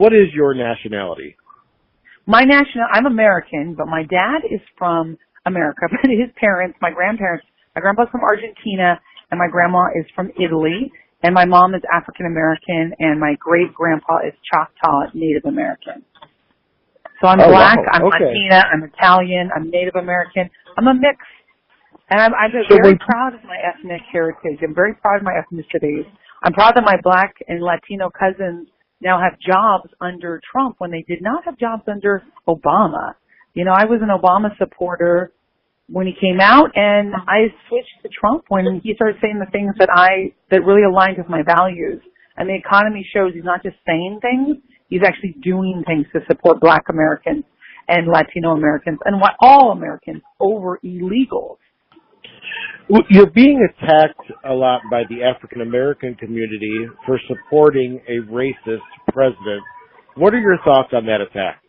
What is your nationality? I'm American, but my dad is from America. But his parents, my grandpa's from Argentina, and my grandma is from Italy, and my mom is African American, and my great grandpa is Choctaw Native American. So I'm black, wow. I'm Latina, I'm Italian, I'm Native American. I'm a mix. And I'm very proud of my ethnic heritage. I'm very proud of my ethnicities. I'm proud that my black and Latino cousins now have jobs under Trump when they did not have jobs under Obama. You know, I was an Obama supporter when he came out, and I switched to Trump when he started saying the things that really aligned with my values. And the economy shows he's not just saying things, he's actually doing things to support black Americans and Latino Americans and all Americans over illegals. You're being attacked a lot by the African American community for supporting a racist president. What are your thoughts on that attack?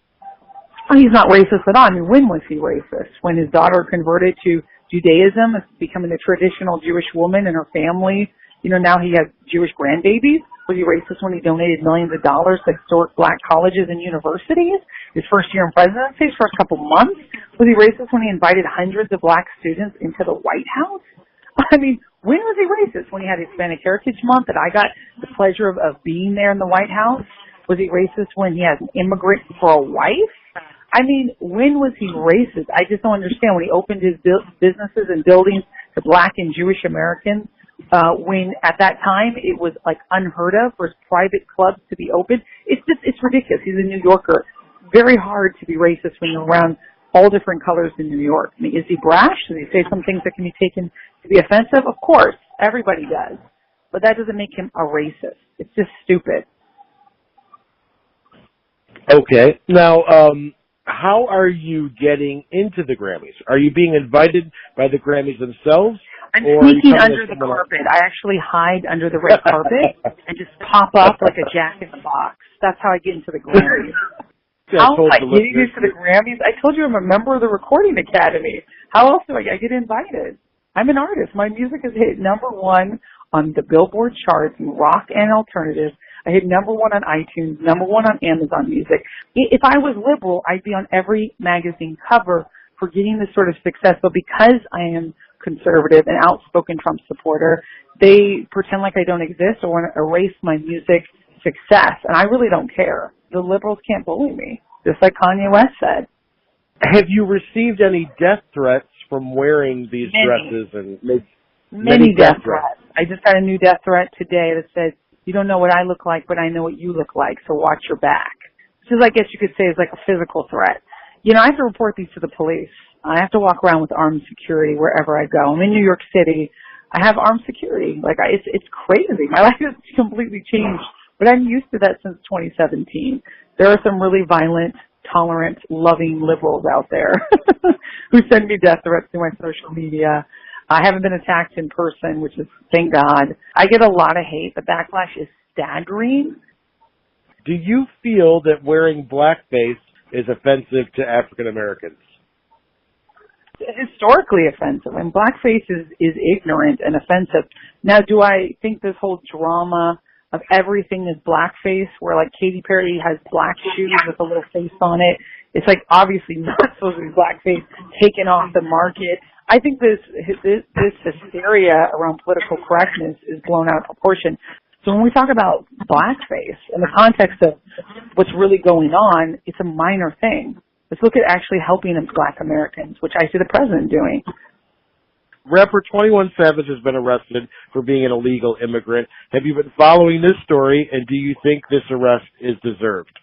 Oh, he's not racist at all. I mean, when was he racist? When his daughter converted to Judaism, becoming a traditional Jewish woman, and her family, you know, now he has Jewish grandbabies. Was he racist when he donated millions of dollars to historic black colleges and universities? His first year in presidency, his first couple months? Was he racist when he invited hundreds of black students into the White House? I mean, when was he racist? When he had Hispanic Heritage Month and I got the pleasure of being there in the White House? Was he racist when he had an immigrant for a wife? I mean, when was he racist? I just don't understand. When he opened his businesses and buildings to black and Jewish Americans, when at that time it was like unheard of for his private clubs to be open. It's ridiculous. He's a New Yorker. Very hard to be racist when you're around all different colors in New York. I mean, is he brash? Does he say some things that can be taken to be offensive? Of course. Everybody does. But that doesn't make him a racist. It's just stupid. Okay. Now, how are you getting into the Grammys? Are you being invited by the Grammys themselves? I'm sneaking under the carpet. I actually hide under the red carpet and just pop up like a jack in the box. That's how I get into the Grammys. How am I getting into the Grammys? I told you I'm a member of the Recording Academy. How else do I get invited? I'm an artist. My music has hit #1 on the Billboard charts in rock and alternative. I hit #1 on iTunes, #1 on Amazon Music. If I was liberal, I'd be on every magazine cover for getting this sort of success. But because I am conservative and outspoken Trump supporter, they pretend like I don't exist or want to erase my music success. And I really don't care. The liberals can't bully me, just like Kanye West said. Have you received any death threats from wearing these dresses? And many death threats. I just got a new death threat today that said, "You don't know what I look like, but I know what you look like, so watch your back." Which is, I guess you could say, is like a physical threat. You know, I have to report these to the police. I have to walk around with armed security wherever I go. I'm in New York City. I have armed security. It's crazy. My life has completely changed, but I'm used to that since 2017. There are some really violent, tolerant, loving liberals out there who send me death threats through my social media. I haven't been attacked in person, which is, thank God. I get a lot of hate. The backlash is staggering. Do you feel that wearing blackface is offensive to African Americans? Historically offensive, and blackface is ignorant and offensive. Now, do I think this whole drama of everything is blackface, where like Katy Perry has black shoes with a little face on it? It's like obviously not supposed to be blackface, taken off the market. I think this hysteria around political correctness is blown out of proportion. So when we talk about blackface in the context of what's really going on, it's a minor thing. Let's look at actually helping black Americans, which I see the president doing. Rapper 21 Savage has been arrested for being an illegal immigrant. Have you been following this story, and do you think this arrest is deserved?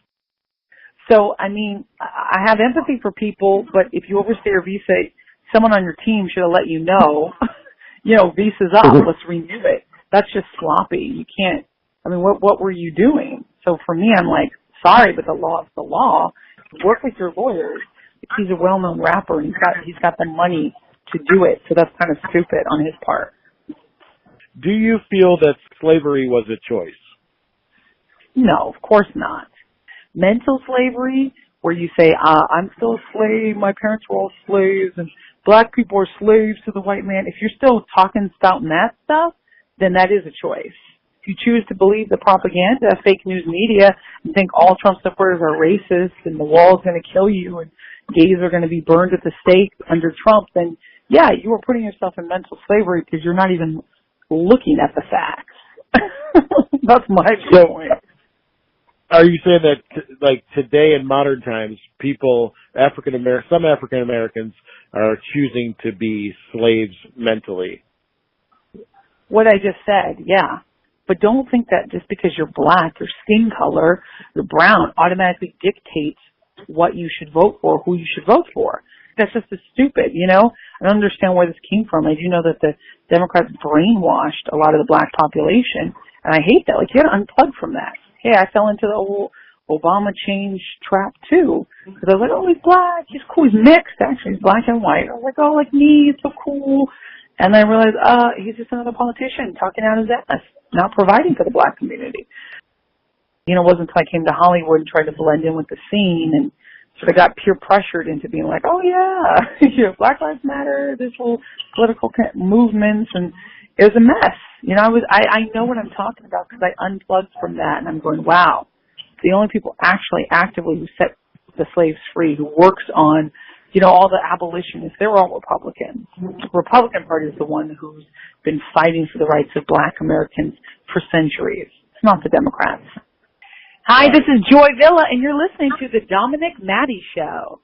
So, I mean, I have empathy for people, but if you overstay your visa, someone on your team should have let you know, visa's up, let's renew it. That's just sloppy. You can't, what were you doing? So for me, I'm like, sorry, but the law is the law. Work with your lawyers. He's a well-known rapper, and he's got the money to do it, so that's kind of stupid on his part. Do you feel that slavery was a choice? No, of course not. Mental slavery, where you say, I'm still a slave, my parents were all slaves, and black people are slaves to the white man. If you're still spouting that stuff, then that is a choice. If you choose to believe the propaganda, fake news media, and think all Trump supporters are racist and the wall is going to kill you and gays are going to be burned at the stake under Trump, then yeah, you are putting yourself in mental slavery because you're not even looking at the facts. That's my point. Are you saying that, like, today in modern times, some African Americans are choosing to be slaves mentally? What I just said, yeah. But don't think that just because you're black, your skin color, you're brown, automatically dictates what you should vote for, who you should vote for. That's just as stupid, you know? I don't understand where this came from. I do know that the Democrats brainwashed a lot of the black population, and I hate that. Like, you got to unplug from that. Hey, I fell into the whole Obama change trap, too. Because I was like, oh, he's black. He's cool. He's mixed, actually. He's black and white. I was like, oh, like me. It's so cool. And then I realized, he's just another politician talking out his ass, not providing for the black community. You know, it wasn't until I came to Hollywood and tried to blend in with the scene and sort of got peer pressured into being like, oh, yeah, you know, Black Lives Matter, this whole political movements, and it was a mess. You know, I know what I'm talking about because I unplugged from that, and I'm going, wow, the only people actually actively who set the slaves free, who works on, you know, all the abolitionists, they were all Republicans. The Republican Party is the one who's been fighting for the rights of black Americans for centuries. It's not the Democrats. Hi, this is Joy Villa, and you're listening to The Dominic Maddie Show.